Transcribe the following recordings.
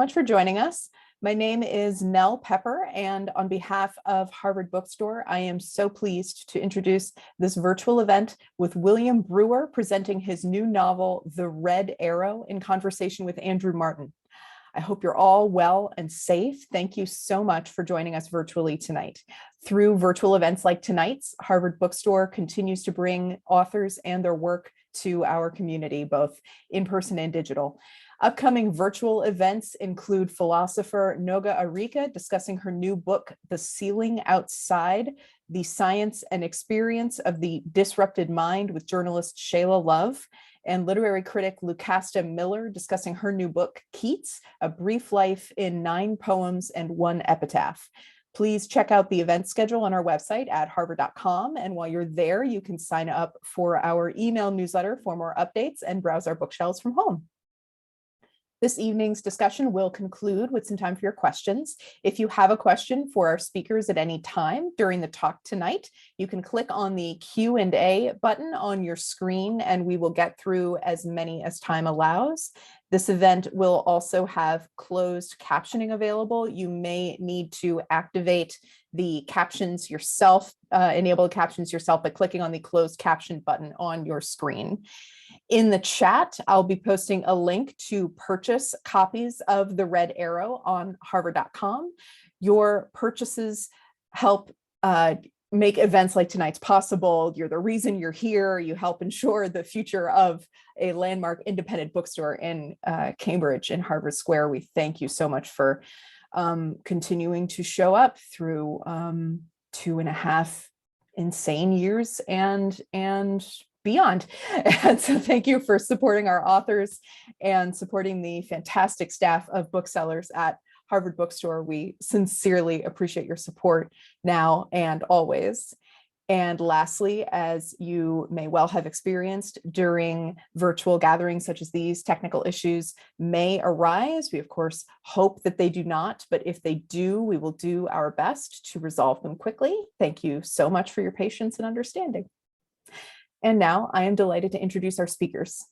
Much for joining us. My name is Nell Pepper, and on behalf of Harvard Bookstore, I am so pleased to introduce this virtual event with William Brewer presenting his new novel, The Red Arrow, in conversation with Andrew Martin. I hope you're all well and safe. Thank you so much for joining us virtually tonight. Through virtual events like tonight's, Harvard Bookstore continues to bring authors and their work to our community, both in person and digital. Upcoming virtual events include philosopher Noga Arika discussing her new book, The Ceiling Outside, The Science and Experience of the Disrupted Mind with journalist Shayla Love, and literary critic Lucasta Miller discussing her new book, Keats, A Brief Life in 9 Poems and 1 Epitaph. Please check out the event schedule on our website at harvard.com. And while you're there, you can sign up for our email newsletter for more updates and browse our bookshelves from home. This evening's discussion will conclude with some time for your questions. If you have a question for our speakers at any time during the talk tonight, you can click on the Q&A button on your screen and we will get through as many as time allows. This event will also have closed captioning available. You may need to activate the captions yourself, enable the captions yourself by clicking on the closed caption button on your screen. In the chat, I'll be posting a link to purchase copies of The Red Arrow on harvard.com. Your purchases help make events like tonight's possible. You're the reason you're here. You help ensure the future of a landmark independent bookstore in Cambridge in Harvard Square. We thank you so much for continuing to show up through 2.5 insane years and beyond. And so thank you for supporting our authors and supporting the fantastic staff of booksellers at Harvard Bookstore. We sincerely appreciate your support now and always. And lastly, as you may well have experienced during virtual gatherings such as these, technical issues may arise. We, of course, hope that they do not, but if they do, we will do our best to resolve them quickly. Thank you so much for your patience and understanding. And now I am delighted to introduce our speakers.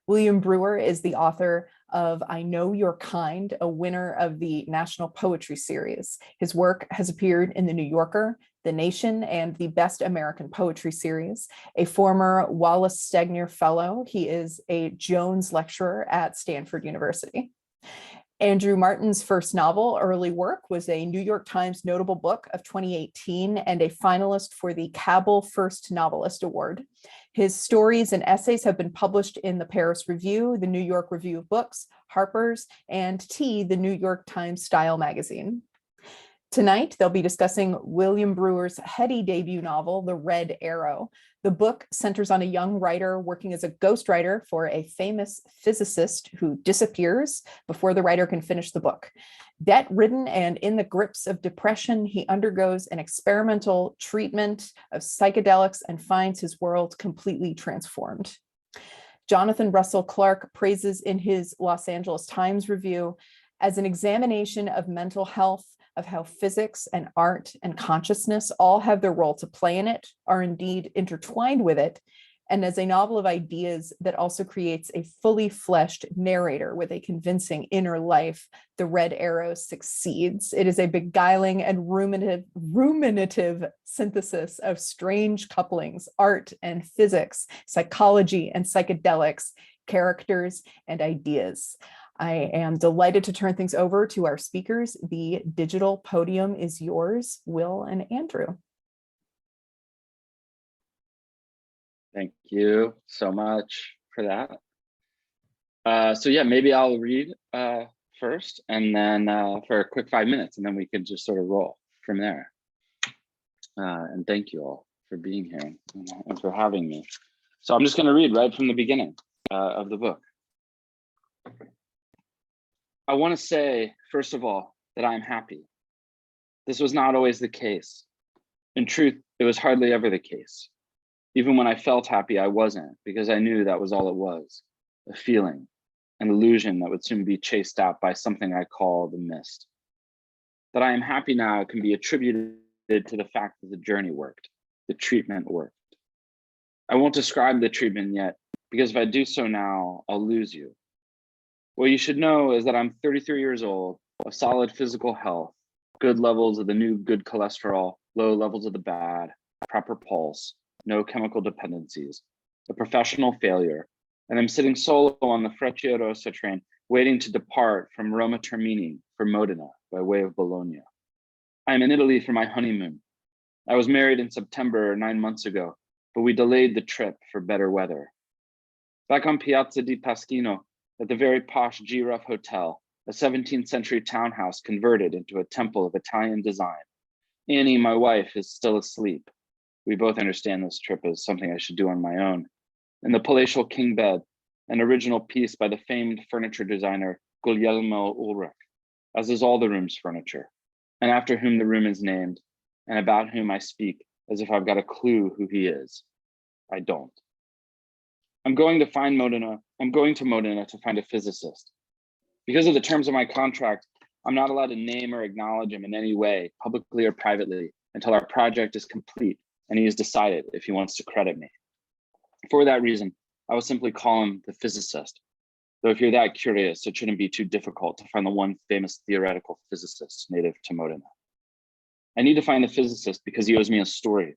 William Brewer is the author of I Know Your Kind, a winner of the National Poetry Series. His work has appeared in The New Yorker, The Nation, and the Best American Poetry Series. A former Wallace Stegner Fellow, he is a Jones Lecturer at Stanford University. Andrew Martin's first novel, Early Work, was a New York Times Notable Book of 2018 and a finalist for the Cabell First Novelist Award. His stories and essays have been published in the Paris Review, the New York Review of Books, Harper's, and T, the New York Times Style magazine. Tonight, they'll be discussing William Brewer's heady debut novel, The Red Arrow. The book centers on a young writer working as a ghostwriter for a famous physicist who disappears before the writer can finish the book. Debt-ridden and in the grips of depression, he undergoes an experimental treatment of psychedelics and finds his world completely transformed. Jonathan Russell Clark praises in his Los Angeles Times review as an examination of mental health, of how physics and art and consciousness all have their role to play in it, are indeed intertwined with it, and as a novel of ideas that also creates a fully fleshed narrator with a convincing inner life, The Red Arrow succeeds. It is a beguiling and ruminative synthesis of strange couplings, art and physics, psychology and psychedelics, characters and ideas. I am delighted to turn things over to our speakers. The digital podium is yours, Will and Andrew. Thank you so much for that. So yeah, maybe I'll read first and then for a quick 5 minutes, and then we can just sort of roll from there. And thank you all for being here and for having me. So I'm just going to read right from the beginning of the book. I want to say, first of all, that I am happy. This was not always the case. In truth, it was hardly ever the case. Even when I felt happy, I wasn't, because I knew that was all it was, a feeling, an illusion that would soon be chased out by something I call the mist. That I am happy now can be attributed to the fact that the journey worked, the treatment worked. I won't describe the treatment yet, because if I do so now, I'll lose you. What you should know is that I'm 33 years old, of solid physical health, good levels of the new good cholesterol, low levels of the bad, proper pulse, no chemical dependencies, a professional failure, and I'm sitting solo on the Frecciarossa train, waiting to depart from Roma Termini for Modena by way of Bologna. I am in Italy for my honeymoon. I was married in September 9 months ago, but we delayed the trip for better weather. Back on Piazza di Pasquino, at the very posh G-Ruff Hotel, a 17th century townhouse converted into a temple of Italian design. Annie, my wife, is still asleep. We both understand this trip is something I should do on my own. In the palatial king bed, an original piece by the famed furniture designer Guglielmo Ulrich, as is all the room's furniture, and after whom the room is named, and about whom I speak as if I've got a clue who he is. I don't. I'm going to Modena to find a physicist. Because of the terms of my contract, I'm not allowed to name or acknowledge him in any way, publicly or privately, until our project is complete and he has decided if he wants to credit me. For that reason, I will simply call him the physicist. Though if you're that curious, it shouldn't be too difficult to find the one famous theoretical physicist native to Modena. I need to find the physicist because he owes me a story.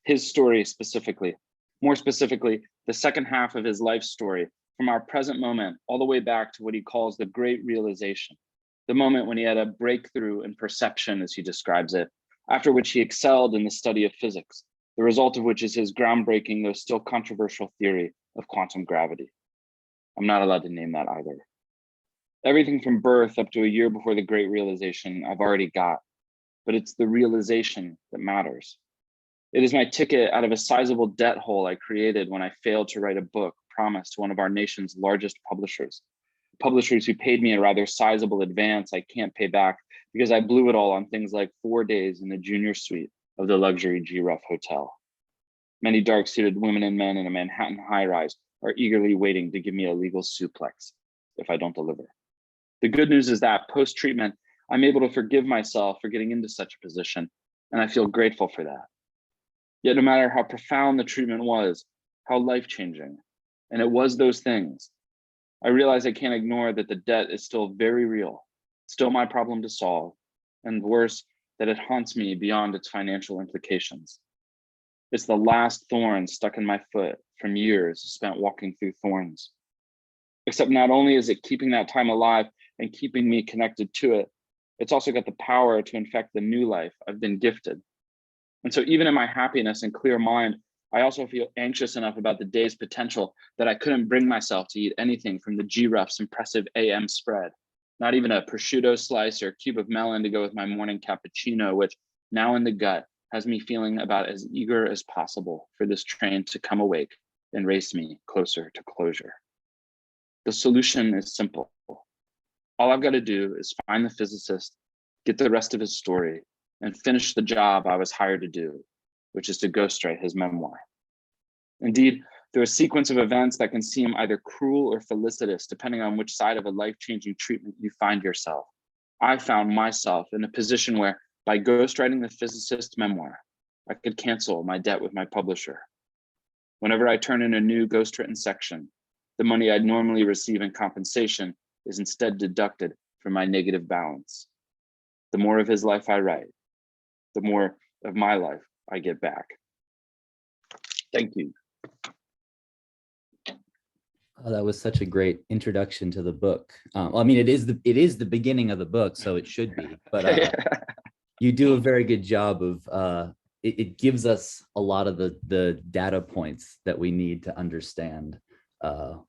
His story specifically. More specifically, the second half of his life story, from our present moment all the way back to what he calls the great realization, the moment when he had a breakthrough in perception, as he describes it, after which he excelled in the study of physics, the result of which is his groundbreaking, though still controversial theory of quantum gravity. I'm not allowed to name that either. Everything from birth up to a year before the great realization I've already got, but it's the realization that matters. It is my ticket out of a sizable debt hole I created when I failed to write a book promised to one of our nation's largest publishers who paid me a rather sizable advance I can't pay back because I blew it all on things like 4 days in the junior suite of the luxury G-Ruff Hotel. Many dark-suited women and men in a Manhattan high-rise are eagerly waiting to give me a legal suplex if I don't deliver. The good news is that post-treatment, I'm able to forgive myself for getting into such a position, and I feel grateful for that. Yet no matter how profound the treatment was, how life-changing, and it was those things, I realize I can't ignore that the debt is still very real, still my problem to solve, and worse, that it haunts me beyond its financial implications. It's the last thorn stuck in my foot from years spent walking through thorns. Except not only is it keeping that time alive and keeping me connected to it, it's also got the power to infect the new life I've been gifted. And so even in my happiness and clear mind, I also feel anxious enough about the day's potential that I couldn't bring myself to eat anything from the G-Ruff's impressive AM spread, not even a prosciutto slice or a cube of melon to go with my morning cappuccino, which now in the gut has me feeling about as eager as possible for this train to come awake and race me closer to closure. The solution is simple. All I've got to do is find the physicist, get the rest of his story, and finish the job I was hired to do, which is to ghostwrite his memoir. Indeed, through a sequence of events that can seem either cruel or felicitous, depending on which side of a life-changing treatment you find yourself, I found myself in a position where, by ghostwriting the physicist's memoir, I could cancel my debt with my publisher. Whenever I turn in a new ghostwritten section, the money I'd normally receive in compensation is instead deducted from my negative balance. The more of his life I write, the more of my life I get back. Thank you. Oh, that was such a great introduction to the book. Well, I mean, it is the beginning of the book, so it should be. But you do a very good job of it gives us a lot of the data points that we need to understand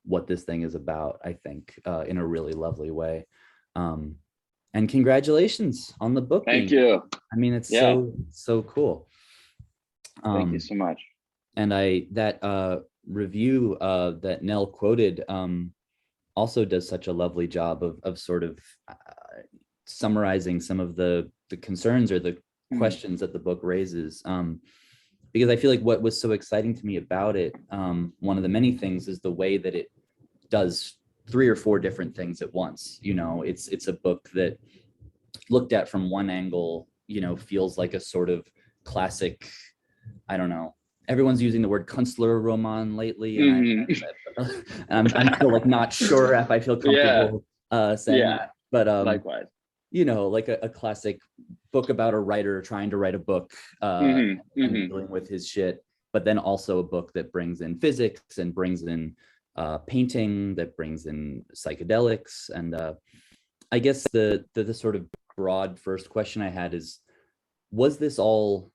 what this thing is about, I think, in a really lovely way. And congratulations on the book. Thank you. I mean, it's so cool. Thank you so much. And that review that Nell quoted also does such a lovely job of sort of summarizing some of the concerns or the questions that the book raises. Because I feel like what was so exciting to me about it, one of the many things, is the way that it does 3 or 4 different things at once. You know, it's a book that, looked at from one angle, you know, feels like a sort of classic, I don't know, everyone's using the word Kunstlerroman lately, and I'm still like not sure if I feel Yeah, comfortable saying yeah, that, but likewise. you know, like a classic book about a writer trying to write a book Hmm. and Hmm. dealing with his shit, but then also a book that brings in physics and brings in painting, that brings in psychedelics. And I guess the sort of broad first question I had is, was this all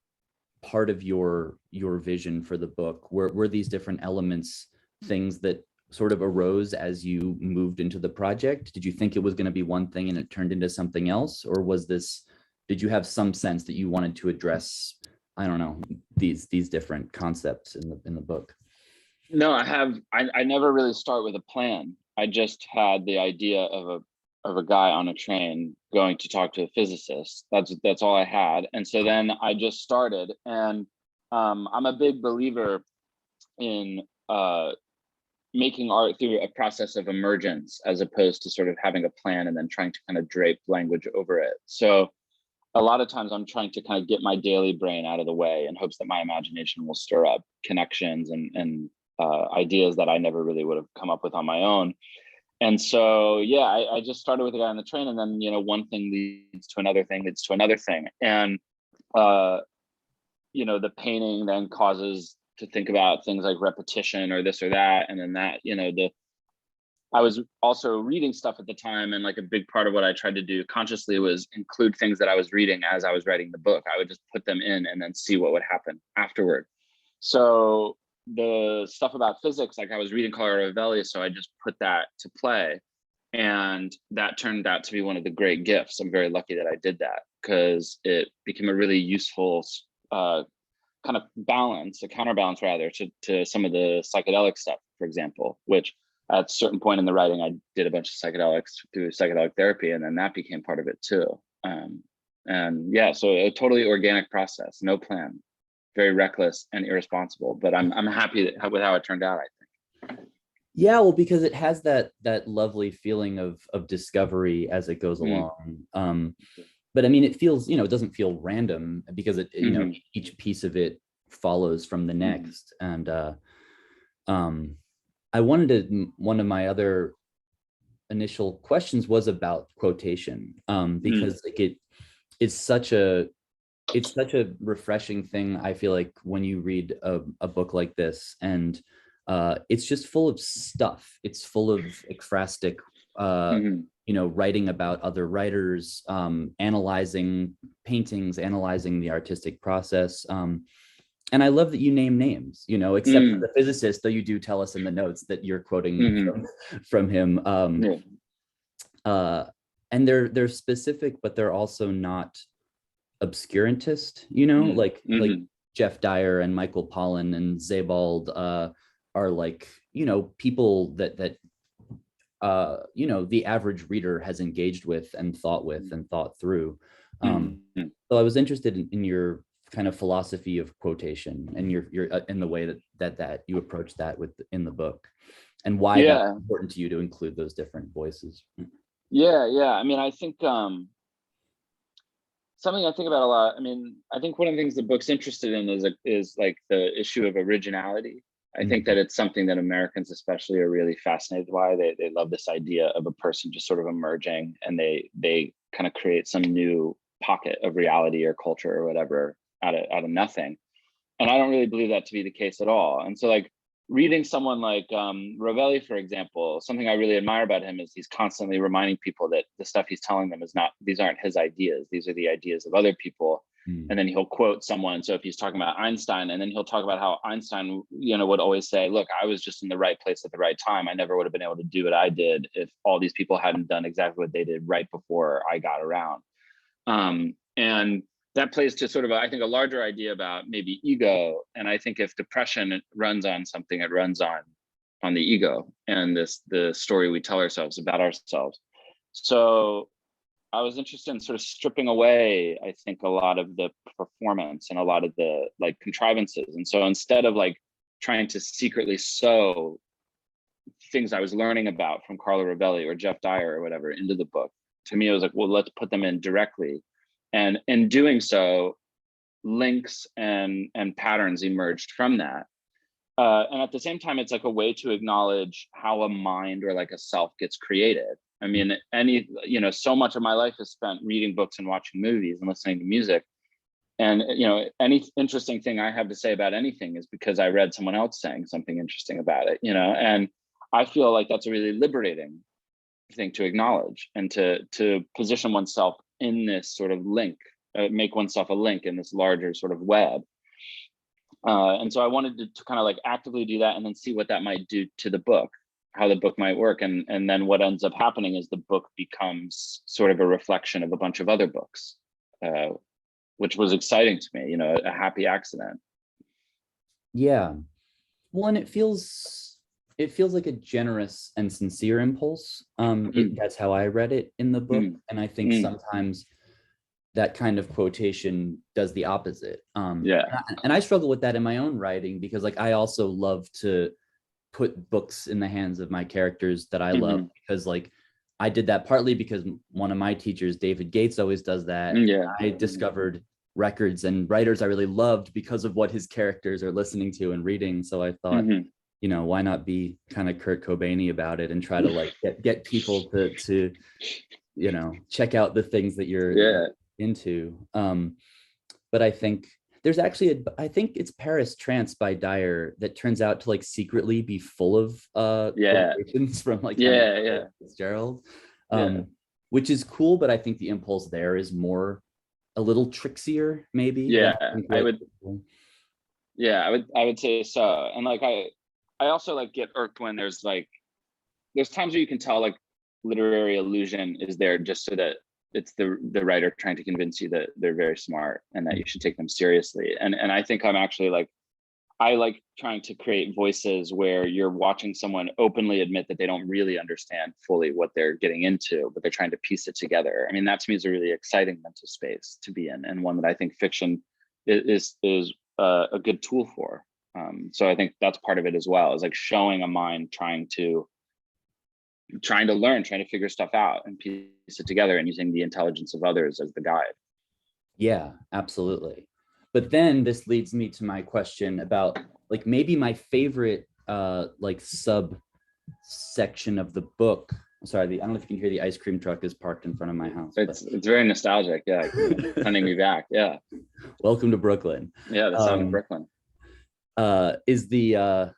part of your vision for the book? Were these different elements things that sort of arose as you moved into the project? Did you think it was going to be one thing and it turned into something else, or was this, did you have some sense that you wanted to address, I don't know, these different concepts in the book? No, I never really start with a plan. I just had the idea of a guy on a train going to talk to a physicist. That's all I had. And so then I just started. And I'm a big believer in making art through a process of emergence, as opposed to sort of having a plan and then trying to kind of drape language over it. So a lot of times I'm trying to kind of get my daily brain out of the way in hopes that my imagination will stir up connections and ideas that I never really would have come up with on my own. And so, yeah, I just started with a guy on the train, and then, you know, one thing leads to another thing, leads to another thing. And, you know, the painting then causes to think about things like repetition or this or that. And then that, you know, I was also reading stuff at the time, and like a big part of what I tried to do consciously was include things that I was reading as I was writing the book. I would just put them in and then see what would happen afterward. So the stuff about physics, like I was reading Carlo Revelli, so I just put that to play. And that turned out to be one of the great gifts. I'm very lucky that I did that, because it became a really useful kind of balance, a counterbalance rather, to some of the psychedelic stuff, for example, which at a certain point in the writing, I did a bunch of psychedelics through psychedelic therapy, and then that became part of it too. And yeah, so a totally organic process, no plan, very reckless and irresponsible, but I'm happy with how it turned out, I think. Yeah, well, because it has that lovely feeling of discovery as it goes along. But I mean, it feels, you know, it doesn't feel random, because it, you know, each piece of it follows from the next. And I wanted to, one of my other initial questions was about quotation, because like it's such a refreshing thing, I feel like, when you read a book like this. And it's just full of stuff. It's full of ekphrastic, you know, writing about other writers, analyzing paintings, analyzing the artistic process. And I love that you name names, you know, except for the physicist, though you do tell us in the notes that you're quoting from him. And they're specific, but they're also not obscurantist, you know, like Jeff Dyer and Michael Pollan and Sebald are like, you know, people that you know, the average reader has engaged with and thought through. So I was interested in your kind of philosophy of quotation, and your in the way that you approach that in the book, and why that's important to you to include those different voices. Yeah. I mean, I think something I think about a lot. I mean, I think one of the things the book's interested in is like the issue of originality. I think that it's something that Americans especially are really fascinated by. They love this idea of a person just sort of emerging, and they kind of create some new pocket of reality or culture or whatever out of nothing. And I don't really believe that to be the case at all. And so, like, reading someone like Revelli, for example, something I really admire about him is he's constantly reminding people that the stuff he's telling them these aren't his ideas. These are the ideas of other people. And then he'll quote someone. So if he's talking about Einstein, and then he'll talk about how Einstein, you know, would always say, look, I was just in the right place at the right time. I never would have been able to do what I did if all these people hadn't done exactly what they did right before I got around. And that plays to sort of, I think, a larger idea about maybe ego. And I think if depression runs on something, it runs on the ego and the story we tell ourselves about ourselves. So I was interested in sort of stripping away, I think, a lot of the performance and a lot of the like contrivances. And so instead of like trying to secretly sew things I was learning about from Carlo Revelli or Jeff Dyer or whatever into the book, to me, it was like, well, let's put them in directly. And in doing so, links and patterns emerged from that. and at the same time, it's like a way to acknowledge how a mind or like a self gets created. I mean, so much of my life is spent reading books and watching movies and listening to music. And, any interesting thing I have to say about anything is because I read someone else saying something interesting about it, and I feel like that's a really liberating thing to acknowledge, and to position oneself in this sort of link, make oneself a link in this larger sort of web. And so I wanted to kind of like actively do that, and then see what that might do to the book, how the book might work. And then what ends up happening is the book becomes sort of a reflection of a bunch of other books, which was exciting to me, a happy accident. Yeah. Well, and it feels like a generous and sincere impulse. That's how I read it in the book. And I think sometimes that kind of quotation does the opposite. And I struggle with that in my own writing, because like I also love to put books in the hands of my characters that I love, because like I did that partly because one of my teachers, David Gates, always does that. I discovered records and writers I really loved because of what his characters are listening to and reading. So I thought, why not be kind of Kurt Cobain-y about it and try to like get people to check out the things that you're into. But I think there's actually I think it's Paris Trance by Dyer that turns out to like secretly be full of quotations from like Fitzgerald, which is cool. But I think the impulse there is more a little trixier, maybe. I would say so. And like I also like get irked when there's times where you can tell like literary illusion is there just so that it's the writer trying to convince you that they're very smart and that you should take them seriously. And I think I'm actually like, I like trying to create voices where you're watching someone openly admit that they don't really understand fully what they're getting into, but they're trying to piece it together. I mean, that to me is a really exciting mental space to be in, and one that I think fiction is a good tool for. So I think that's part of it as well, is like showing a mind trying to learn, trying to figure stuff out and piece it together, and using the intelligence of others as the guide. Yeah, absolutely. But then this leads me to my question about like maybe my favorite like subsection of the book. Sorry, I don't know if you can hear the ice cream truck is parked in front of my house. It's very nostalgic. Yeah, sending me back. Yeah. Welcome to Brooklyn. Yeah, the sound of Brooklyn. Is the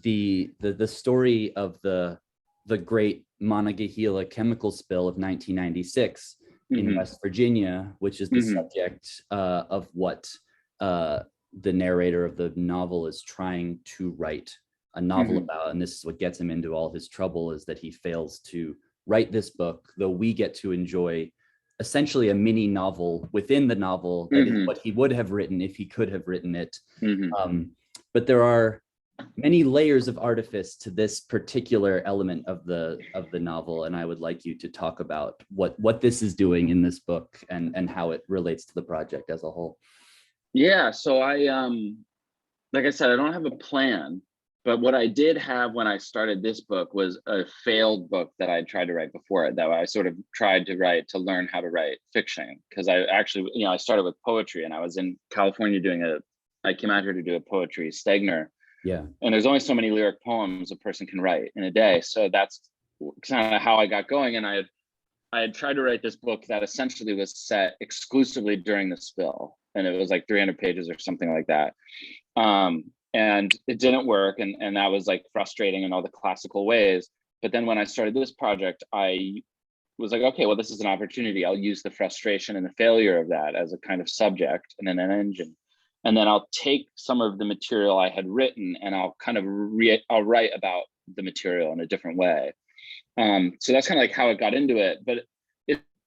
the story of the great Monongahela chemical spill of 1996 in West Virginia, which is the subject of what the narrator of the novel is trying to write a novel about. And this is what gets him into all his trouble, is that he fails to write this book, though we get to enjoy essentially a mini novel within the novel that is what he would have written if he could have written it. But there are many layers of artifice to this particular element of the novel, and I would like you to talk about what this is doing in this book and how it relates to the project as a whole. Yeah, so I like I said, I don't have a plan, but what I did have when I started this book was a failed book that I tried to write before it, that I sort of tried to write to learn how to write fiction, because I actually, I started with poetry, and I was in California I came out here to do a poetry Stegner. Yeah. And there's only so many lyric poems a person can write in a day. So that's kind of how I got going. And I had tried to write this book that essentially was set exclusively during the spill. And it was like 300 pages or something like that. And it didn't work. And that was like frustrating in all the classical ways. But then when I started this project, I was like, okay, well, this is an opportunity. I'll use the frustration and the failure of that as a kind of subject and then an engine. And then I'll take some of the material I had written and I'll kind of I'll write about the material in a different way. So that's kind of like how it got into it. But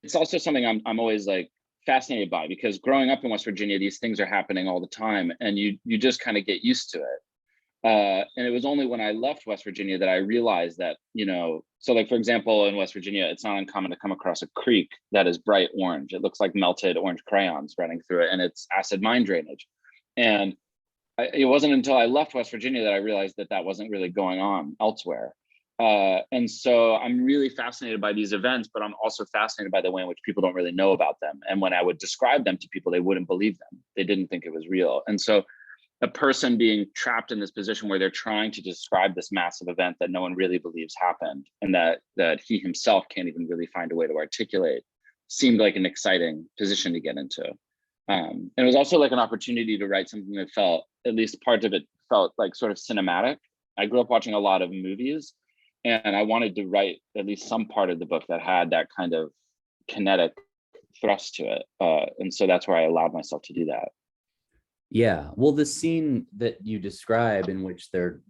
it's also something I'm always like fascinated by, because growing up in West Virginia, these things are happening all the time, and you just kind of get used to it. And it was only when I left West Virginia that I realized that, so like, for example, in West Virginia, it's not uncommon to come across a creek that is bright orange. It looks like melted orange crayons running through it, and it's acid mine drainage. And it wasn't until I left West Virginia that I realized that wasn't really going on elsewhere. And so I'm really fascinated by these events, but I'm also fascinated by the way in which people don't really know about them. And when I would describe them to people, they wouldn't believe them. They didn't think it was real. And so a person being trapped in this position where they're trying to describe this massive event that no one really believes happened, and that he himself can't even really find a way to articulate, seemed like an exciting position to get into. And it was also like an opportunity to write something that felt, at least part of it felt like sort of cinematic. I grew up watching a lot of movies, and I wanted to write at least some part of the book that had that kind of kinetic thrust to it. And so that's where I allowed myself to do that. Yeah, well, the scene that you describe in which they're,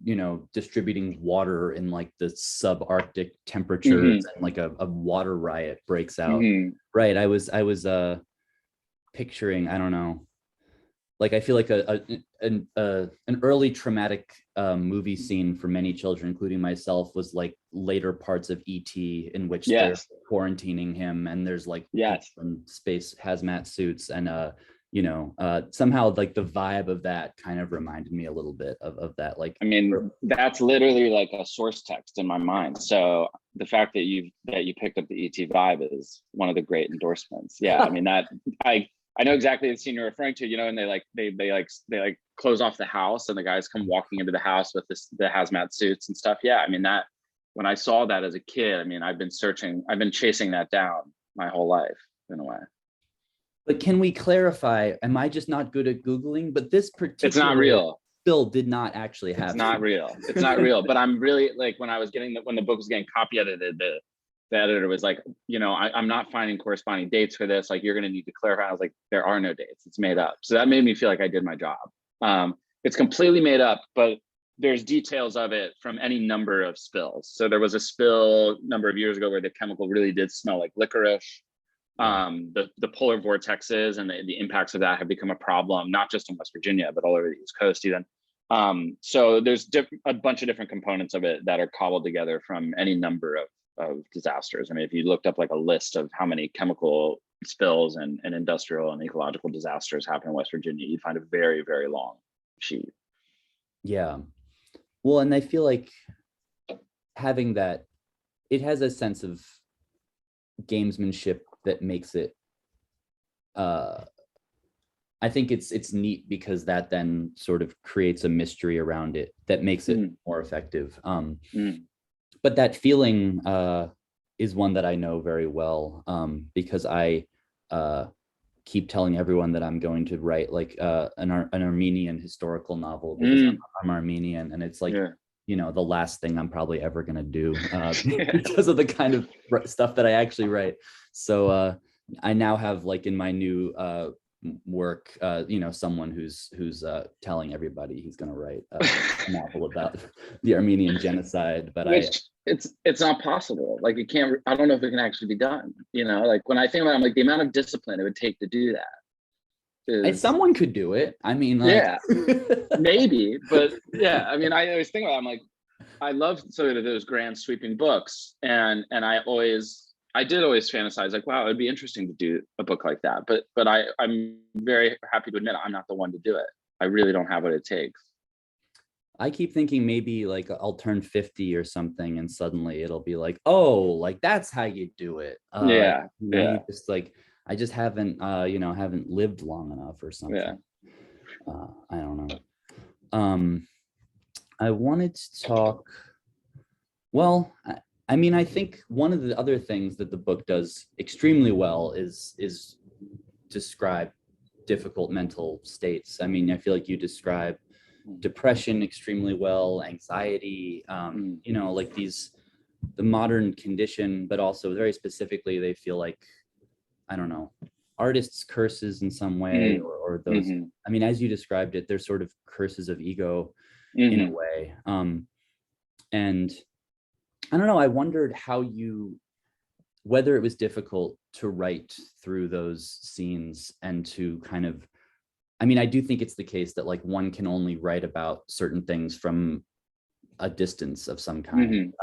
distributing water in like the subarctic temperatures, and like a water riot breaks out. Right. I was picturing, I don't know, like I feel like an early traumatic movie scene for many children, including myself, was like later parts of E.T. in which they're quarantining him, and there's like from space hazmat suits, and somehow like the vibe of that kind of reminded me a little bit of that. Like, I mean, that's literally like a source text in my mind. So the fact that you picked up the ET vibe is one of the great endorsements. Yeah, I mean, that I know exactly the scene you're referring to, and they close off the house, and the guys come walking into the house with the hazmat suits and stuff. Yeah, I mean, that when I saw that as a kid, I mean, I've been chasing that down my whole life in a way. But can we clarify, am I just not good at Googling? But this particular it's not real. Still did not actually happen. It's not real. It's not real. But I'm really like, when the book was getting copy edited, the editor was like, I'm not finding corresponding dates for this. Like, you're going to need to clarify. I was like, there are no dates. It's made up. So that made me feel like I did my job. It's completely made up, but there's details of it from any number of spills. So there was a spill a number of years ago where the chemical really did smell like licorice. The polar vortexes and the impacts of that have become a problem, not just in West Virginia, but all over the East Coast even. So there's a bunch of different components of it that are cobbled together from any number of disasters. I mean, if you looked up like a list of how many chemical spills and industrial and ecological disasters happen in West Virginia, you'd find a very, very long sheet. Yeah. Well, and I feel like having that, it has a sense of gamesmanship that makes it, I think it's neat because that then sort of creates a mystery around it that makes it more effective. But that feeling is one that I know very well, because I keep telling everyone that I'm going to write like an Armenian historical novel, because I'm Armenian, and it's like, the last thing I'm probably ever going to do because of the kind of stuff that I actually write. So I now have, like, in my new work, someone who's telling everybody he's going to write a novel about the Armenian genocide. But it's not possible. Like, it can't. I don't know if it can actually be done. Like, when I think about it, I'm like, the amount of discipline it would take to do that. Someone could do it. I mean, like... yeah, maybe, but yeah. I mean, I always think about it, I'm like, I love sort of those grand sweeping books, and I did always fantasize like, wow, it'd be interesting to do a book like that. But I'm very happy to admit I'm not the one to do it. I really don't have what it takes. I keep thinking maybe like I'll turn 50 or something, and suddenly it'll be like, oh, like that's how you do it. You just like, I just haven't haven't lived long enough or something. I don't know. I wanted to talk, well, I mean, I think one of the other things that the book does extremely well is describe difficult mental states. I mean, I feel like you describe depression extremely well, anxiety, like the modern condition, but also very specifically, they feel like, I don't know, artists' curses in some way, or those, I mean, as you described it, they're sort of curses of ego in a way. And I don't know, I wondered whether it was difficult to write through those scenes and to kind of, I mean, I do think it's the case that like one can only write about certain things from a distance of some kind.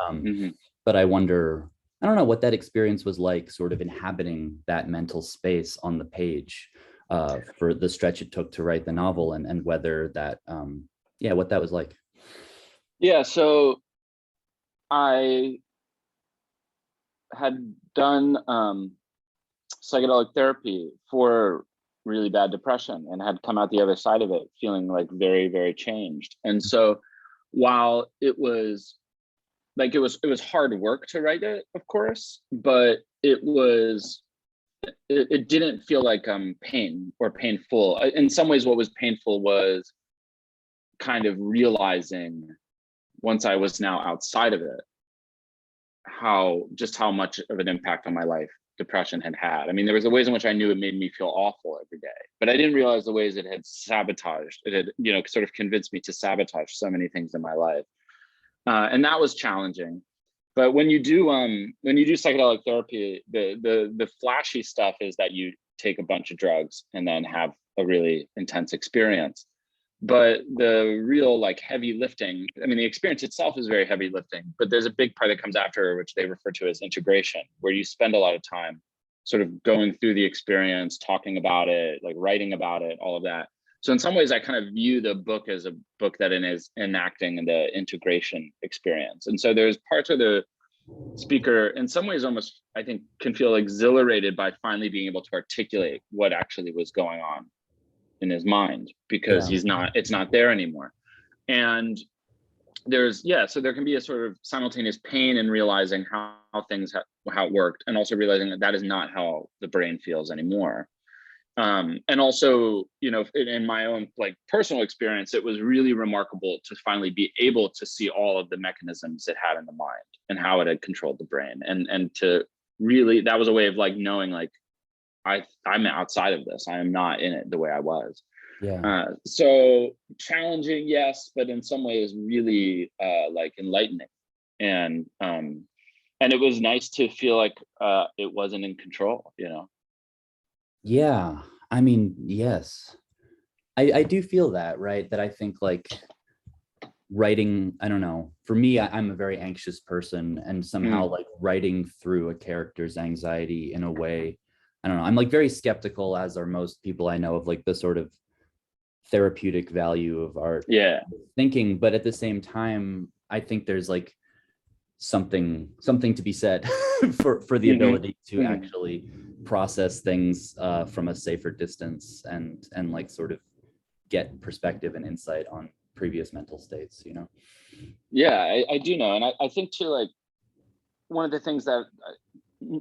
But I wonder, I don't know what that experience was like, sort of inhabiting that mental space on the page for the stretch it took to write the novel, and whether that, what that was like. Yeah, so I had done psychedelic therapy for really bad depression and had come out the other side of it feeling like very, very changed. And so while it was hard work to write it, of course, but it didn't feel like pain or painful. In some ways, what was painful was kind of realizing, once I was now outside of it, how much of an impact on my life depression had had. I mean, there was the ways in which I knew it made me feel awful every day, but I didn't realize the ways it had sabotaged, it had, sort of convinced me to sabotage so many things in my life. And that was challenging. But when you do psychedelic therapy, the flashy stuff is that you take a bunch of drugs and then have a really intense experience. But the real like heavy lifting, I mean, the experience itself is very heavy lifting, but there's a big part that comes after, which they refer to as integration, where you spend a lot of time sort of going through the experience, talking about it, like writing about it, all of that. So in some ways, I kind of view the book as a book that is enacting the integration experience. And so there's parts of the speaker, in some ways, almost, I think, can feel exhilarated by finally being able to articulate what actually was going on in his mind, because it's not there anymore. And so there can be a sort of simultaneous pain in realizing how it worked, and also realizing that is not how the brain feels anymore. And also, in my own like personal experience, it was really remarkable to finally be able to see all of the mechanisms it had in the mind and how it had controlled the brain, and to really, that was a way of like knowing like I'm outside of this. I am not in it the way I was. Yeah. So challenging, yes, but in some ways really like enlightening, and it was nice to feel like it wasn't in control. Yeah. I mean, yes. I do feel that, right? That I think like writing, I don't know, for me, I'm a very anxious person, and somehow like writing through a character's anxiety in a way, I don't know, I'm like very skeptical, as are most people I know, of like the sort of therapeutic value of art thinking. But at the same time, I think there's like something to be said for the ability to actually process things from a safer distance, and like sort of get perspective and insight on previous mental states. Yeah, I do know. And I think too, like, one of the things that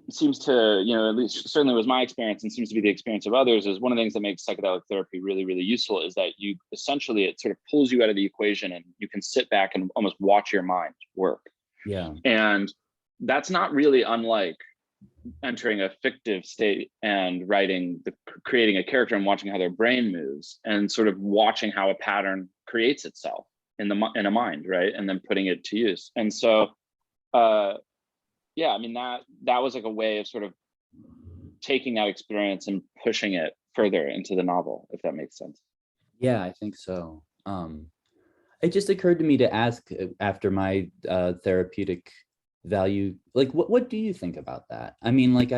seems to, at least certainly was my experience and seems to be the experience of others, is one of the things that makes psychedelic therapy really, really useful is that you essentially, it sort of pulls you out of the equation and you can sit back and almost watch your mind work. Yeah. And that's not really unlike entering a fictive state and creating a character and watching how their brain moves, and sort of watching how a pattern creates itself in a mind, right? And then putting it to use. And so, yeah, I mean, that was like a way of sort of taking that experience and pushing it further into the novel, if that makes sense. Yeah, I think so. It just occurred to me to ask, after my therapeutic value, like what do you think about that? I mean, like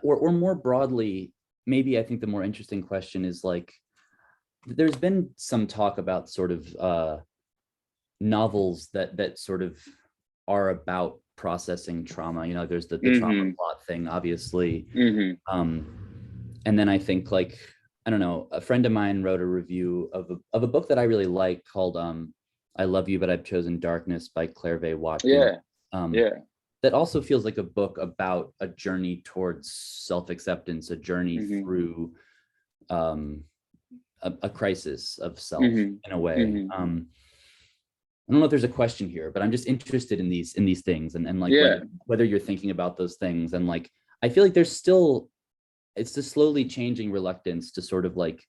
or more broadly, maybe I think the more interesting question is like, there's been some talk about sort of novels that sort of are about processing trauma. There's the trauma plot thing, obviously. And then I think, like, I don't know, a friend of mine wrote a review of a book that I really like called I Love You, But I've Chosen Darkness by Claire V. Watkins. That also feels like a book about a journey towards self-acceptance, a journey through a crisis of self in a way. I don't know if there's a question here, but I'm just interested in these things, and like whether you're thinking about those things. And like, I feel like it's the slowly changing reluctance to sort of like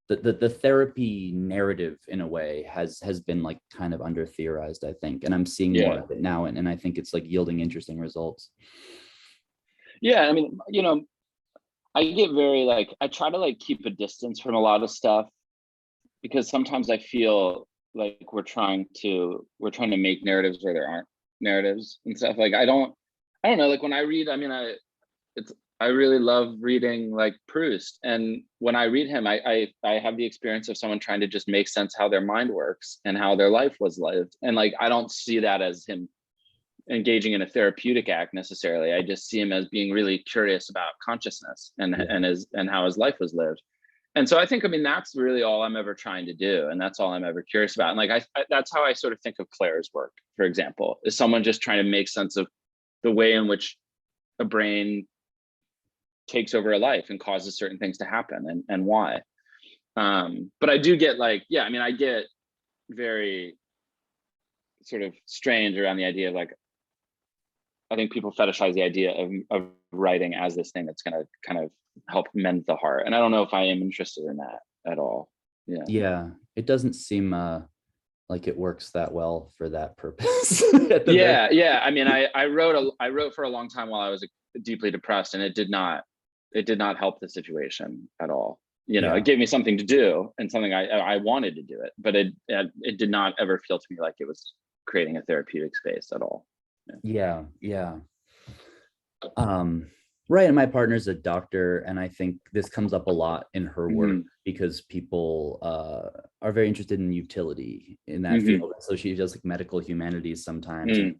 the therapy narrative in a way has been like kind of under theorized, I think. And I'm seeing more of it now. And I think it's like yielding interesting results. Yeah. I mean, I get very like, I try to like keep a distance from a lot of stuff, because sometimes I feel like we're trying to make narratives where there aren't narratives and stuff. Like, I don't know, like when I read, I mean, I really love reading like Proust, and when I read him, I have the experience of someone trying to just make sense how their mind works and how their life was lived, and like I don't see that as him engaging in a therapeutic act necessarily. I just see him as being really curious about consciousness and how his life was lived. And so I think, I mean, that's really all I'm ever trying to do, and that's all I'm ever curious about. And like that's how I sort of think of Claire's work, for example, is someone just trying to make sense of the way in which a brain takes over a life and causes certain things to happen, and why. But I do get like, yeah, I mean, I get very sort of strange around the idea of like, I think people fetishize the idea of writing as this thing that's going to kind of help mend the heart. And I don't know if I am interested in that at all. Yeah. Yeah. It doesn't seem like it works that well for that purpose. Yeah. I mean, I wrote for a long time while I was deeply depressed, and it did not help the situation at all. You know, It gave me something to do and something I wanted to do it, but it did not ever feel to me like it was creating a therapeutic space at all. Yeah. Right. And my partner's a doctor, and I think this comes up a lot in her work because people are very interested in utility in that field. So she does like medical humanities sometimes. And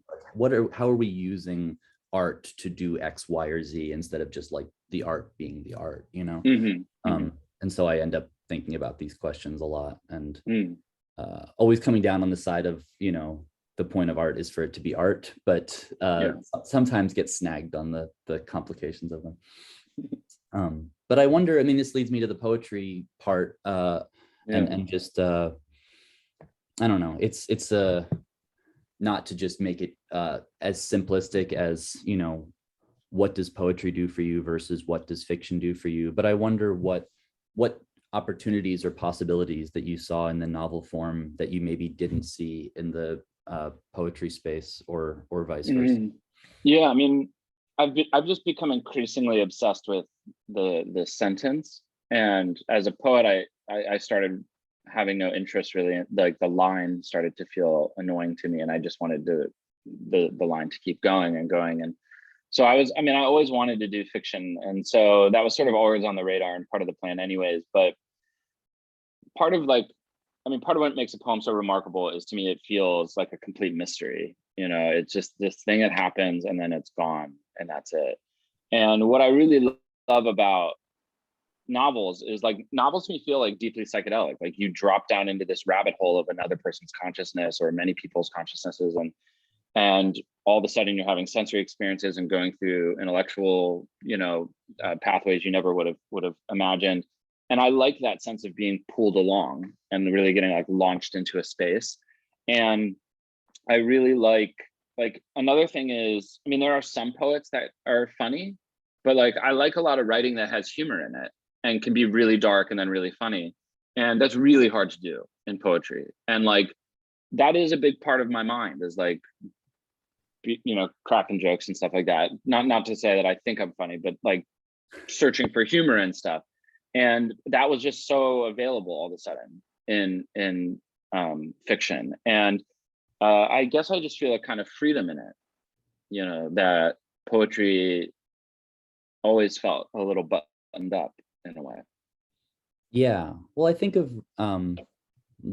how are we using art to do X, Y, or Z instead of just like the art being the art, you know? And so I end up thinking about these questions a lot, and always coming down on the side of, you know, the point of art is for it to be art, but sometimes get snagged on the complications of them. But I wonder, I mean, this leads me to the poetry part, and just, I don't know, it's not to just make it as simplistic as, you know, what does poetry do for you versus what does fiction do for you? But I wonder what opportunities or possibilities that you saw in the novel form that you maybe didn't see in the poetry space, or vice versa. Yeah, I mean, I've just become increasingly obsessed with the sentence, and as a poet, I started having no interest really in, like, the line started to feel annoying to me, and I just wanted the line to keep going and going. And so I always wanted to do fiction, and so that was sort of always on the radar and part of the plan anyways. But part of what makes a poem so remarkable is, to me, it feels like a complete mystery. You know, it's just this thing that happens and then it's gone and that's it. And what I really love about novels is, like, novels to me feel like deeply psychedelic. Like, you drop down into this rabbit hole of another person's consciousness or many people's consciousnesses, and all of a sudden you're having sensory experiences and going through intellectual, pathways you never would have imagined. And I like that sense of being pulled along and really getting like launched into a space. And I really like another thing is, I mean, there are some poets that are funny, but like, I like a lot of writing that has humor in it and can be really dark and then really funny. And that's really hard to do in poetry. And like, that is a big part of my mind, is like, cracking jokes and stuff like that. Not to say that I think I'm funny, but like searching for humor and stuff. And that was just so available all of a sudden in fiction. And I guess I just feel a kind of freedom in it, that poetry always felt a little buttoned up in a way. Yeah. Well, I think of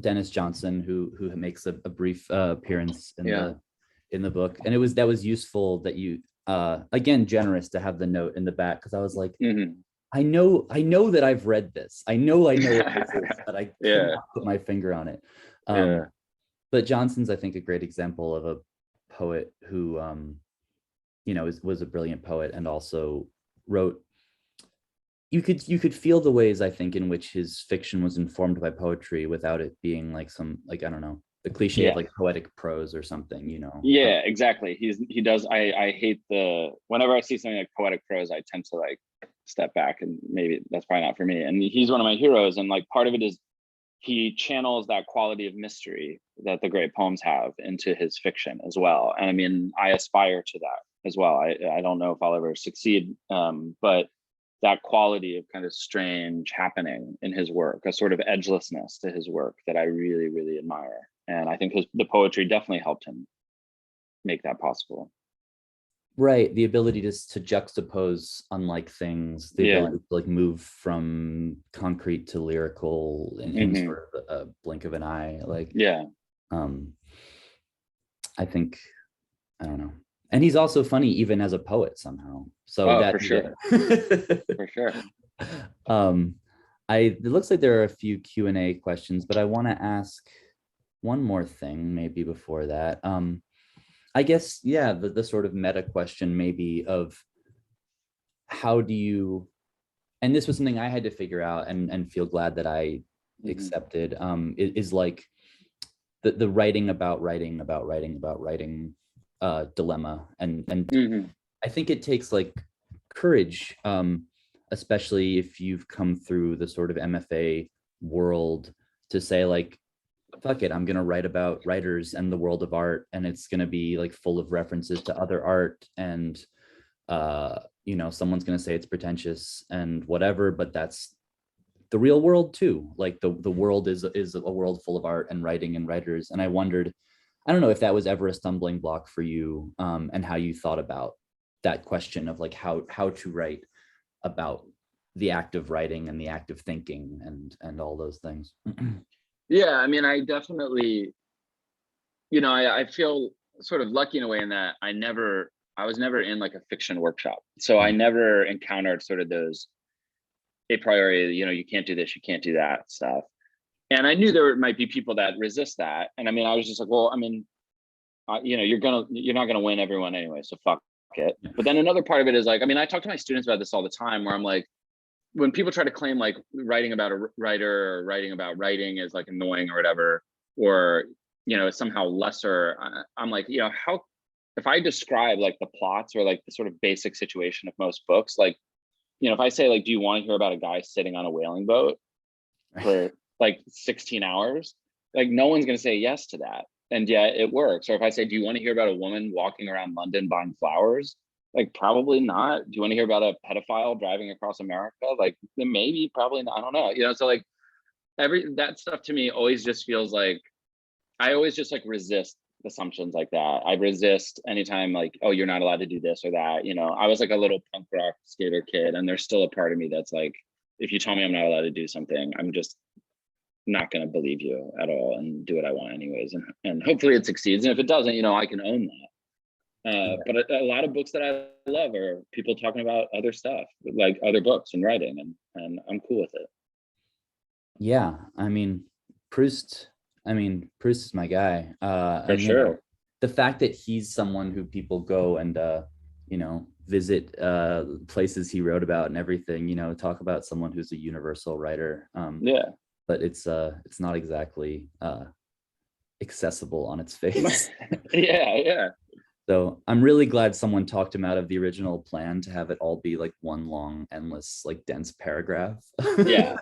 Dennis Johnson, who makes a brief appearance in the book. And that was useful that you, again, generous to have the note in the back, because I was like, I know that I've read this. I know what this is, but I cannot put my finger on it. But Johnson's, I think, a great example of a poet who, was a brilliant poet, and also wrote. You could feel the ways, I think, in which his fiction was informed by poetry without it being like some, like, I don't know, the cliche of like poetic prose or something, Yeah, exactly. He does. I hate whenever I see something like poetic prose, I tend to like step back, and maybe that's probably not for me. And he's one of my heroes, and like part of it is he channels that quality of mystery that the great poems have into his fiction as well. And I mean, I aspire to that as well. I don't know if I'll ever succeed, but that quality of kind of strange happening in his work, a sort of edgelessness to his work that I really, really admire. And I think the poetry definitely helped him make that possible. Right. The ability to juxtapose unlike things, the ability to like move from concrete to lyrical in sort of a blink of an eye. Like, I think, I don't know. And he's also funny even as a poet somehow. So Oh, that, for sure. yeah. For sure. It looks like there are a few Q&A questions, but I want to ask one more thing maybe before that. I guess, yeah, the sort of meta question maybe of how do you, and this was something I had to figure out and feel glad that I accepted, is like the writing about writing about writing about writing dilemma. And I think it takes like courage, especially if you've come through the sort of MFA world, to say like, fuck it, I'm going to write about writers and the world of art, and it's going to be like full of references to other art, and someone's going to say it's pretentious and whatever, but that's the real world too. Like the world is a world full of art and writing and writers. And I wondered, I don't know if that was ever a stumbling block for you, and how you thought about that question of like how to write about the act of writing and the act of thinking and all those things. Yeah, I mean, I definitely, I feel sort of lucky in a way in that I was never in like a fiction workshop. So I never encountered sort of those a priori, you can't do this, you can't do that stuff. And I knew there might be people that resist that. And I mean, I was just like, well, I mean, you're not gonna win everyone anyway, so fuck it. But then another part of it is like, I mean, I talk to my students about this all the time, where I'm like, when people try to claim like writing about a writer or writing about writing is like annoying or whatever, or somehow lesser, I'm like, how, if I describe like the plots or like the sort of basic situation of most books, like, if I say like, do you want to hear about a guy sitting on a whaling boat for like 16 hours, like no one's going to say yes to that, and yet it works. Or if I say, do you want to hear about a woman walking around London buying flowers, like probably not. Do you want to hear about a pedophile driving across America? Like maybe, probably not. I don't know. So like that stuff to me always just feels like, I always just like resist assumptions like that. I resist anytime like, oh, you're not allowed to do this or that. I was like a little punk rock skater kid, and there's still a part of me that's like, if you tell me I'm not allowed to do something, I'm just not going to believe you at all and do what I want anyways. And hopefully it succeeds. And if it doesn't, I can own that. But a lot of books that I love are people talking about other stuff, like other books and writing, and I'm cool with it. Yeah, I mean, Proust is my guy. For sure. The fact that he's someone who people go and visit places he wrote about and everything, talk about someone who's a universal writer. Yeah. But it's not exactly accessible on its face. Yeah. So I'm really glad someone talked him out of the original plan to have it all be like one long, endless, like dense paragraph. Yeah.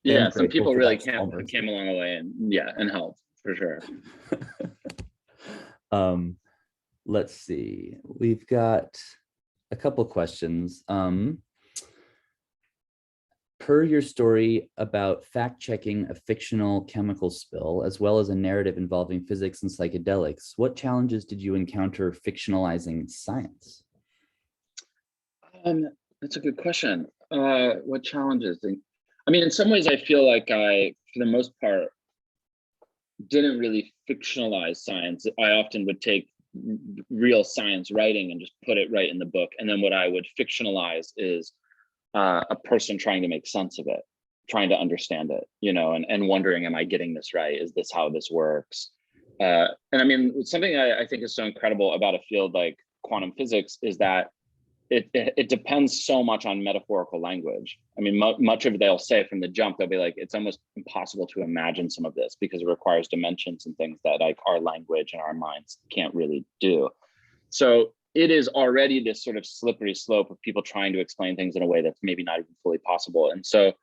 Yeah, some people really came along the way and helped for sure. Let's see. We've got a couple questions. Per your story about fact-checking a fictional chemical spill, as well as a narrative involving physics and psychedelics, what challenges did you encounter fictionalizing science? That's a good question. What challenges? I mean, in some ways, I feel like I, for the most part, didn't really fictionalize science. I often would take real science writing and just put it right in the book. And then what I would fictionalize is a person trying to make sense of it, trying to understand it, and wondering, am I getting this right? Is this how this works? And I mean, something I think is so incredible about a field like quantum physics is that it depends so much on metaphorical language. I mean, much of it they'll say from the jump, they'll be like, it's almost impossible to imagine some of this because it requires dimensions and things that like our language and our minds can't really do. So it is already this sort of slippery slope of people trying to explain things in a way that's maybe not even fully possible. And so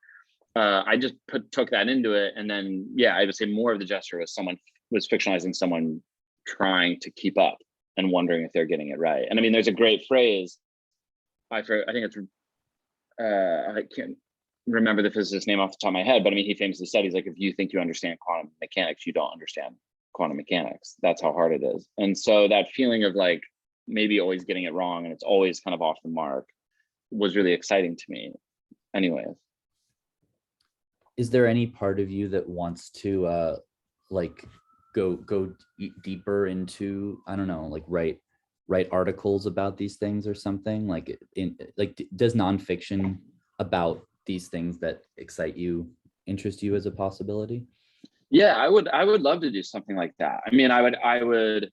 I just took that into it. And then, yeah, I would say more of the gesture was someone was fictionalizing someone trying to keep up and wondering if they're getting it right. And I mean, there's a great phrase, I think it's, I can't remember the physicist's name off the top of my head, but I mean, he famously said, he's like, if you think you understand quantum mechanics, you don't understand quantum mechanics. That's how hard it is. And so that feeling of like, maybe always getting it wrong and it's always kind of off the mark was really exciting to me anyways. Is there any part of you that wants to like go deeper into, I don't know, like write write articles about these things or something? Like does nonfiction about these things that excite you interest you as a possibility? Yeah, I would love to do something like that. I mean, I would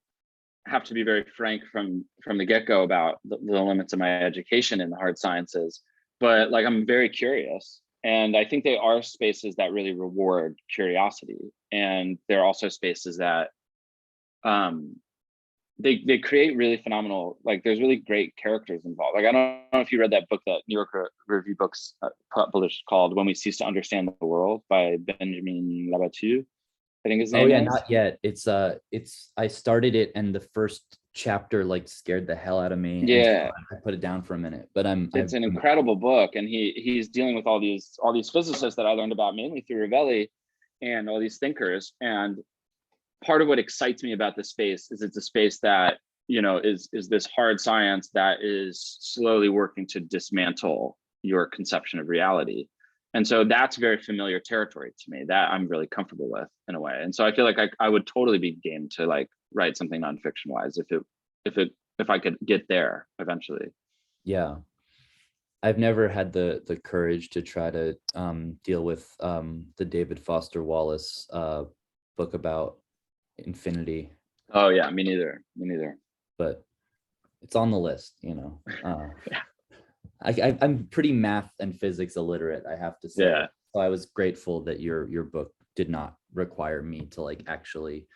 have to be very frank from the get-go about the limits of my education in the hard sciences, but like I'm very curious, and I think they are spaces that really reward curiosity, and they're also spaces that they create really phenomenal, like there's really great characters involved. Like I don't know if you read that book that New York Review Books published called When We Cease to Understand the World by Benjamin Labatut, I think his name is. Not yet. It's I started it and the first chapter like scared the hell out of me. Yeah, And so I put it down for a minute, but it's an incredible book, and he's dealing with all these physicists that I learned about mainly through Revelli and all these thinkers. And part of what excites me about this space is it's a space that, you know, is this hard science that is slowly working to dismantle your conception of reality. And so that's very familiar territory to me that I'm really comfortable with in a way. And so I feel like I would totally be game to like write something nonfiction wise if I could get there eventually. Yeah. I've never had the courage to try to deal with the David Foster Wallace book about infinity. Oh yeah, me neither. But it's on the list, you know. Yeah. I'm pretty math and physics illiterate, I have to say. Yeah. So I was grateful that your book did not require me to like actually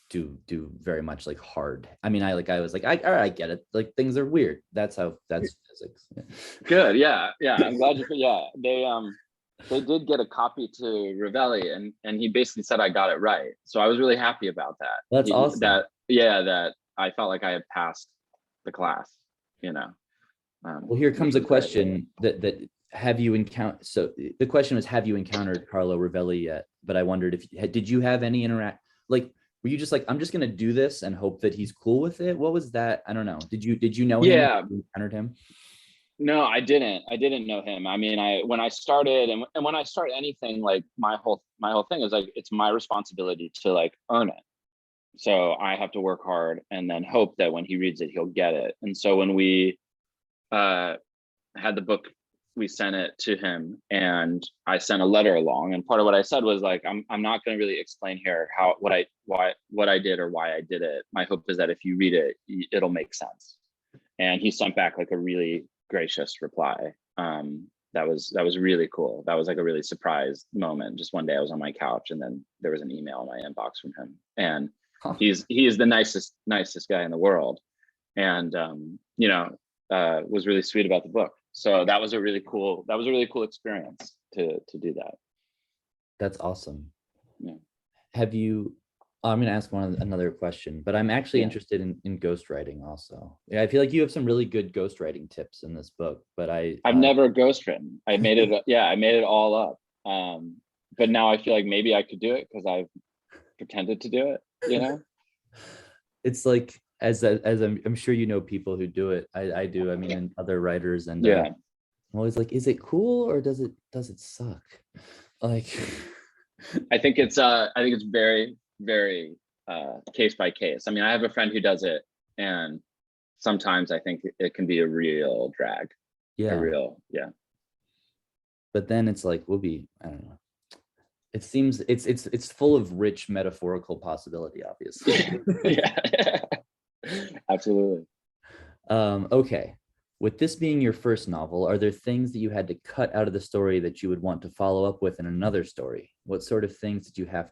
do very much like hard. I mean, I was like, all right, I get it. Like things are weird. That's physics. Yeah. Good. Yeah. I'm glad you. Yeah. They did get a copy to Revelli, and he basically said I got it right. So I was really happy about that. That's awesome. That I felt like I had passed the class, you know. Well, here comes a question that have you encountered? So the question was, have you encountered Carlo Revelli yet? But I wondered did you have any like, were you just like, I'm just going to do this and hope that he's cool with it? What was that? I don't know. Did you know him? Yeah. You encountered him? No, I didn't know him. I mean, when I started and when I start anything, like my whole thing is like, it's my responsibility to like earn it. So I have to work hard and then hope that when he reads it, he'll get it. And so when we had the book, we sent it to him, and I sent a letter along. And part of what I said was like, I'm not going to really explain here what I did or why I did it. My hope is that if you read it, it'll make sense. And he sent back like a really gracious reply. That was really cool. That was like a really surprise moment. Just one day I was on my couch, and then there was an email in my inbox from him, and he is the nicest guy in the world, and was really sweet about the book. So that was a really cool experience to do that. That's awesome. Yeah. Have you, I'm going to ask another question, but I'm actually interested in ghostwriting also. Yeah, I feel like you have some really good ghostwriting tips in this book, but I've never ghostwritten. I made it all up. But now I feel like maybe I could do it because I've pretended to do it, you know? It's like, as I'm sure you know people who do it. I do. I mean, and other writers, and yeah. I'm always like, is it cool or does it suck? Like, I think it's very, very case by case. I mean, I have a friend who does it, and sometimes I think it can be a real drag. Yeah. But then it's like, I don't know. It seems it's full of rich metaphorical possibility, obviously. Yeah. Absolutely. Okay. With this being your first novel, are there things that you had to cut out of the story that you would want to follow up with in another story? What sort of things did you have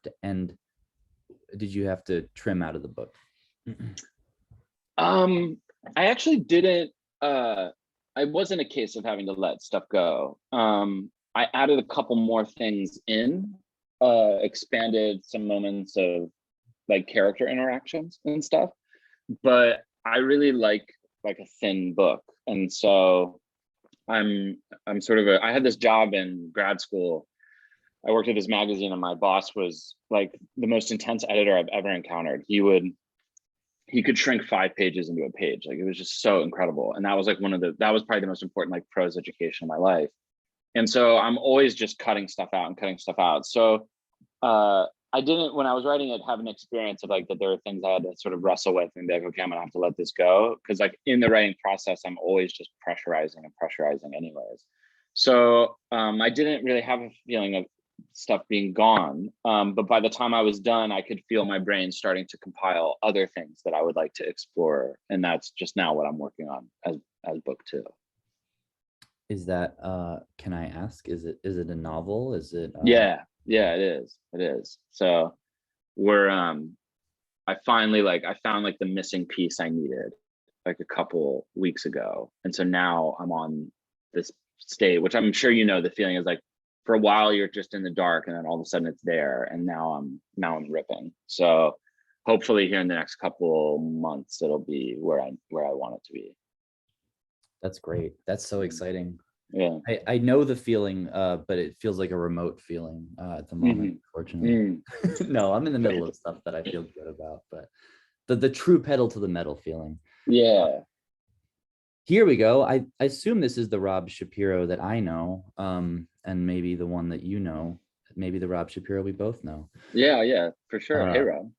to trim out of the book? I actually didn't. I wasn't a case of having to let stuff go. I added a couple more things in, expanded some moments of like character interactions and stuff. But I really like a thin book, and so I'm sort of I had this job in grad school. I worked at this magazine, and my boss was like the most intense editor I've ever encountered. He could shrink 5 pages into a page. Like, it was just so incredible. And that was like that was probably the most important like prose education of my life. And so I'm always just cutting stuff out. So I didn't, when I was writing it, have an experience of like that there are things I had to sort of wrestle with and be like, okay, I'm gonna have to let this go. Cause like in the writing process, I'm always just pressurizing anyways. So I didn't really have a feeling of stuff being gone. But by the time I was done, I could feel my brain starting to compile other things that I would like to explore. And that's just now what I'm working on as book 2. Is that, can I ask, is it a novel? Is it? Yeah, it is. So we're, I finally I found like the missing piece I needed like a couple weeks ago. And so now I'm on this state, which I'm sure, you know, the feeling is like, for a while you're just in the dark and then all of a sudden it's there. And now I'm ripping. So hopefully here in the next couple months, it'll be where I want it to be. That's great. That's so exciting. Yeah. I know the feeling, but it feels like a remote feeling at the moment, fortunately. No, I'm in the middle of stuff that I feel good about, but the true pedal to the metal feeling. Yeah. Here we go. I assume this is the Rob Shapiro that I know, and maybe the one that you know, maybe the Rob Shapiro we both know. Yeah, for sure. Hey, Rob.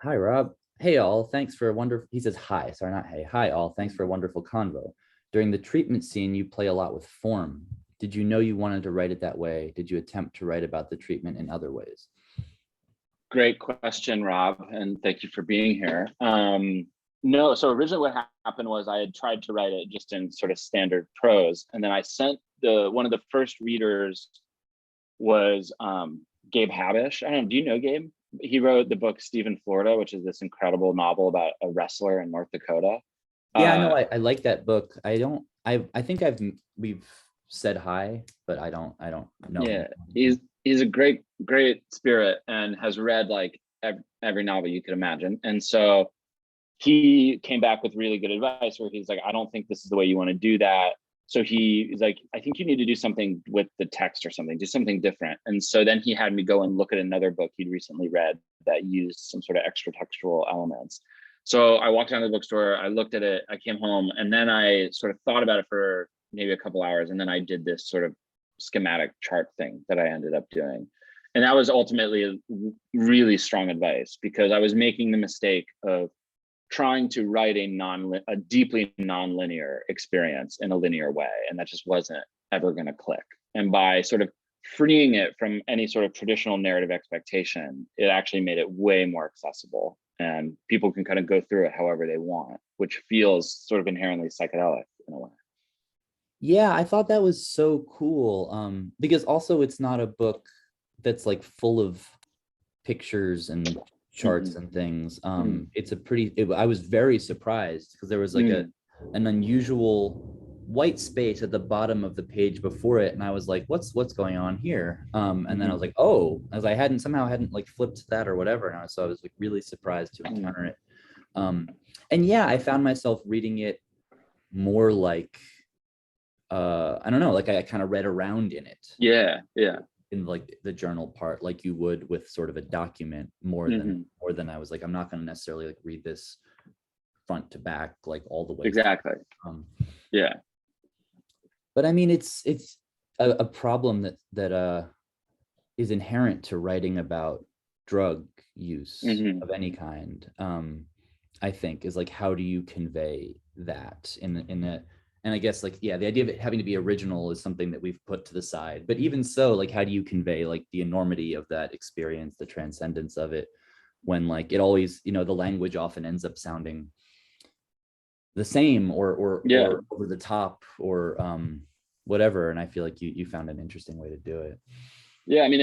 Hi, Rob. Hey, all. Thanks for a wonderful. He says hi. Sorry, not hey. Hi, all. Thanks for a wonderful convo. During the treatment scene, you play a lot with form. Did you know you wanted to write it that way? Did you attempt to write about the treatment in other ways? Great question, Rob, and thank you for being here. No, so originally what happened was I had tried to write it just in sort of standard prose, and then I sent one of the first readers was Gabe Habish. I don't know, do you know Gabe? He wrote the book Stephen Florida, which is this incredible novel about a wrestler in North Dakota. Yeah, no, I like that book. I think we've said hi, but I don't know. Yeah, he's a great spirit and has read like every novel you could imagine. And so he came back with really good advice where he's like, I don't think this is the way you want to do that. So he's like, I think you need to do something with the text or something, do something different. And so then he had me go and look at another book he'd recently read that used some sort of extra textual elements. So I walked down to the bookstore, I looked at it, I came home, and then I sort of thought about it for maybe a couple hours. And then I did this sort of schematic chart thing that I ended up doing. And that was ultimately really strong advice because I was making the mistake of trying to write a deeply nonlinear experience in a linear way. And that just wasn't ever going to click. And by sort of freeing it from any sort of traditional narrative expectation, it actually made it way more accessible. And people can kind of go through it however they want, which feels sort of inherently psychedelic in a way. Yeah, I thought that was so cool. Because also it's not a book that's like full of pictures and charts and things. It's I was very surprised because there was like an unusual white space at the bottom of the page before it, and I was like, what's going on here? And then I was like, oh, as I somehow hadn't like flipped that or whatever, and so I was like really surprised to encounter it. And yeah, I found myself reading it more like I don't know, like I kind of read around in it. Yeah In like the journal part, like you would with sort of a document, more than I was like, I'm not going to necessarily like read this front to back like all the way. Exactly. Yeah. But I mean, it's a problem that is inherent to writing about drug use of any kind. I think is like, how do you convey that in a and I guess like, yeah, the idea of it having to be original is something that we've put to the side. But even so, like, how do you convey like the enormity of that experience, the transcendence of it, when like it always, you know, the language often ends up sounding the same or over the top or whatever. And I feel like you found an interesting way to do it. Yeah, I mean,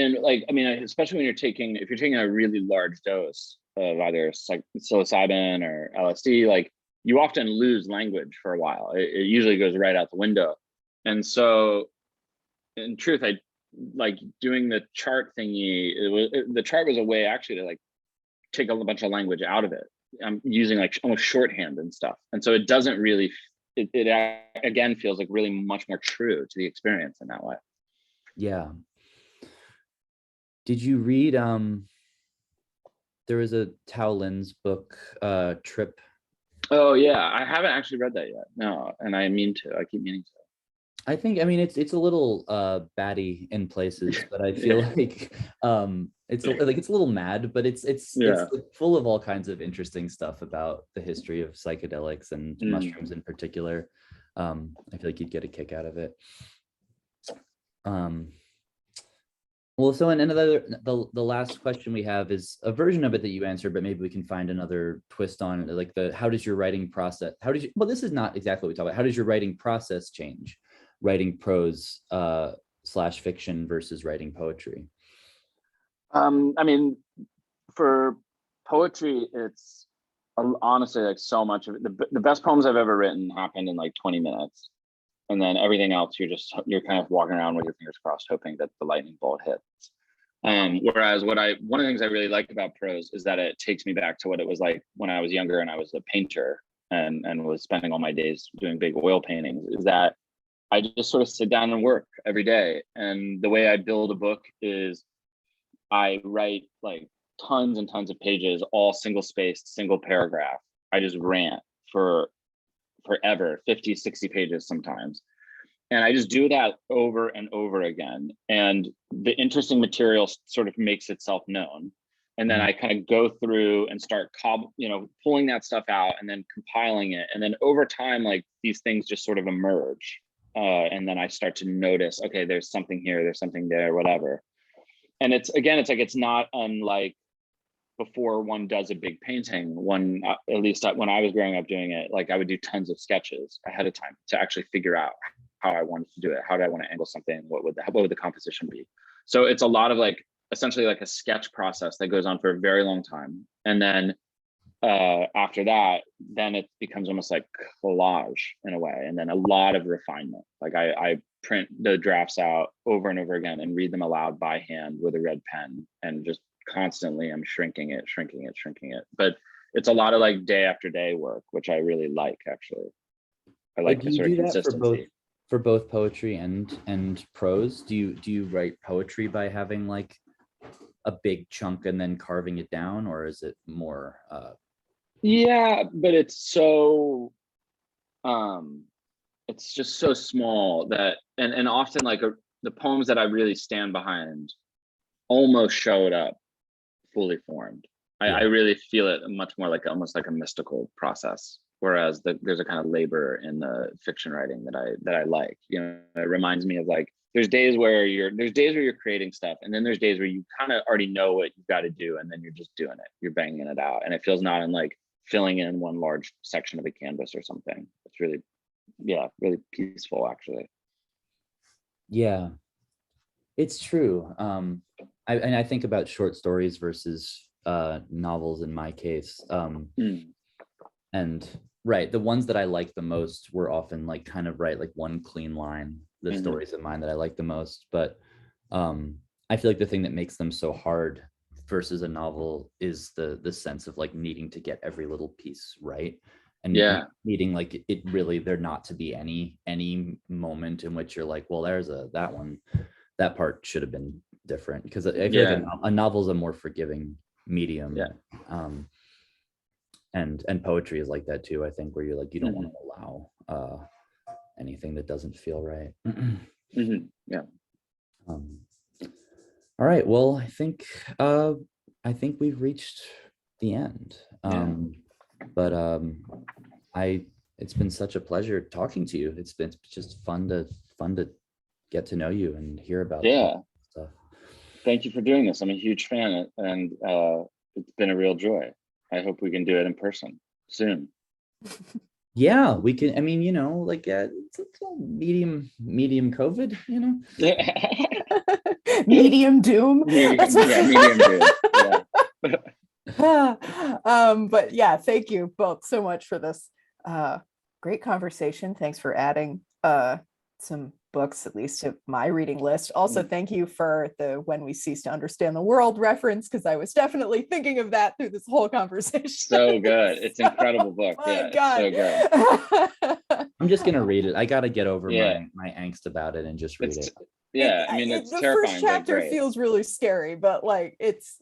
especially when if you're taking a really large dose of either psilocybin or LSD, like, you often lose language for a while. It usually goes right out the window. And so in truth, I like doing the chart thingy. The chart was a way actually to like take a bunch of language out of it. I'm using like almost shorthand and stuff. And so it doesn't really, it again feels like really much more true to the experience in that way. Yeah. Did you read, there was a Tao Lin's book, Trip. Oh yeah, I haven't actually read that yet. No, and I keep meaning to. I think, I mean, it's a little batty in places, but I feel like it's a little mad, but it's Yeah. full of all kinds of interesting stuff about the history of psychedelics and mushrooms in particular. I feel like you'd get a kick out of it. Well, so in another, the last question we have is a version of it that you answered, but maybe we can find another twist on it, like how does your writing process, well, this is not exactly what we talk about. How does your writing process change? Writing prose / fiction versus writing poetry? I mean, for poetry, it's honestly like so much of it. The best poems I've ever written happened in like 20 minutes. And then everything else, you're kind of walking around with your fingers crossed, hoping that the lightning bolt hits. Whereas one of the things I really like about prose is that it takes me back to what it was like when I was younger and I was a painter and was spending all my days doing big oil paintings, is that I just sort of sit down and work every day. And the way I build a book is I write like tons and tons of pages, all single spaced, single paragraph. I just rant for forever, 50, 60 pages sometimes. And I just do that over and over again. And the interesting material sort of makes itself known. And then I kind of go through and start pulling that stuff out and then compiling it. And then over time, like these things just sort of emerge. And then I start to notice, okay, there's something here, there's something there, whatever. And it's not unlike before one does a big painting, at least when I was growing up doing it, like I would do tons of sketches ahead of time to actually figure out how I wanted to do it. How did I want to angle something? What would the composition be? So it's a lot of like, essentially like a sketch process that goes on for a very long time. And then after that, then it becomes almost like collage in a way. And then a lot of refinement. Like I print the drafts out over and over again and read them aloud by hand with a red pen, and just constantly I'm shrinking it. But it's a lot of like day after day work, which I really like, actually. I like the sort of consistency. For both poetry and prose? Do you write poetry by having like a big chunk and then carving it down, or is it more Yeah, but it's so it's just so small that and often like the poems that I really stand behind almost showed up fully formed. I really feel it much more like almost like a mystical process, whereas there's a kind of labor in the fiction writing that I like. It reminds me of like there's days where you're creating stuff, and then there's days where you kind of already know what you've got to do, and then you're just doing it, you're banging it out, and it feels not unlike filling in one large section of a canvas or something. It's really peaceful, actually. Yeah, it's true. I think about short stories versus novels in my case. And right, the ones that I like the most were often like kind of like one clean line, the stories of mine that I like the most. But I feel like the thing that makes them so hard versus a novel is the sense of like needing to get every little piece right, and needing like it really there not to be any moment in which you're like, well, there's that part should have been different, because I feel like a novel is a more forgiving medium. And poetry is like that too, I think, where you're like, you don't want to allow anything that doesn't feel right. All right, well, I think we've reached the end. But it's been such a pleasure talking to you. It's just fun to get to know you and hear about stuff. Thank you for doing this. I'm a huge fan, and it's been a real joy. I hope we can do it in person soon. Yeah, we can. I mean, like it's medium COVID, medium doom. Medium doom. But yeah, thank you both so much for this great conversation. Thanks for adding some books, at least to my reading list. Also, thank you for the "When We Cease to Understand the World" reference, because I was definitely thinking of that through this whole conversation. So good. It's an incredible book. My God. It's so good. I'm just gonna read it. I gotta get over my angst about it and just read it. Yeah, I mean, it's the terrifying. First chapter feels really scary, but like it's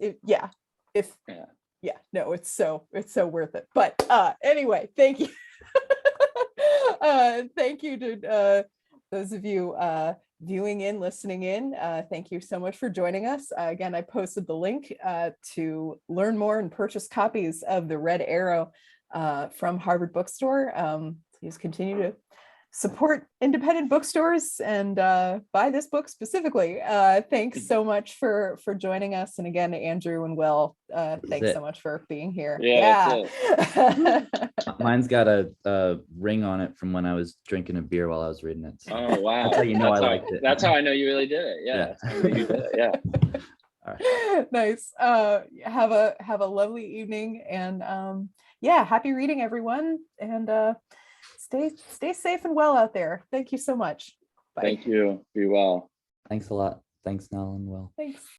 so worth it. But anyway, thank you. Thank you to those of you viewing in, listening in, thank you so much for joining us. Again, I posted the link to learn more and purchase copies of The Red Arrow from Harvard Bookstore. Please continue to support independent bookstores and buy this book specifically. Thanks so much for joining us. And again, Andrew and Will, thanks so much for being here. Yeah. Mine's got a ring on it from when I was drinking a beer while I was reading it. So Oh, wow. that's how you know I liked it. That's how I know you really did it. Yeah. That's how I know you did it. Yeah. All right. Nice. Have a lovely evening, and yeah, happy reading, everyone, and stay safe and well out there. Thank you so much. Bye. Thank you. Be well. Thanks a lot. Thanks, Nell and Will. Thanks.